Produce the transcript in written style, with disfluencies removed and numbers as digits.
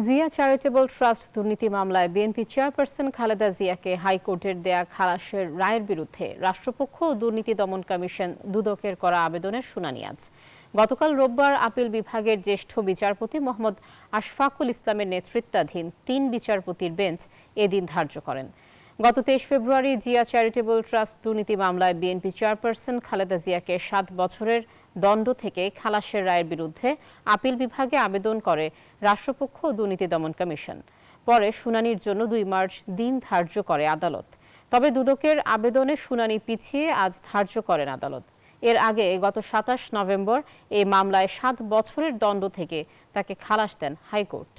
Zia charitable trust দুর্নীতি মামলায় BNP chairperson Khaleda জিয়াকে হাইকোর্টের দেয়া খালাসের রায়ের বিরুদ্ধে রাষ্ট্রপক্ষ ও দুর্নীতি দমন কমিশন দুদকের করা আবেদনের শুনানি আজ। গতকাল রোববার আপিল বিভাগের জ্যেষ্ঠ বিচারপতি মোহাম্মদ আশফাকুল ইসলামের নেতৃত্বাধীন ৩ বিচারপতির বেঞ্চ এদিন ধার্য করেন। গত ২৩ ফেব্রুয়ারি জিয়া চ্যারিটেবল ট্রাস্ট দুর্নীতি মামলায় বিএনপি চেয়ারপারসন খালেদা জিয়াকে ৭ বছরের দণ্ড থেকে খালাসের রায়ের বিরুদ্ধে আপিল বিভাগে আবেদন করে রাষ্ট্রপক্ষ ও দুর্নীতি দমন কমিশন। পরে শুনানির জন্য ২ মার্চ দিন ধার্য করে আদালত। তবে দুদকের আবেদনের শুনানি পিছিয়ে আজ ধার্য করেন আদালত। এর আগে গত ২৭ নভেম্বর এই মামলায় ৭ বছরের দণ্ড থেকে তাকে খালাস দেন হাইকোর্ট।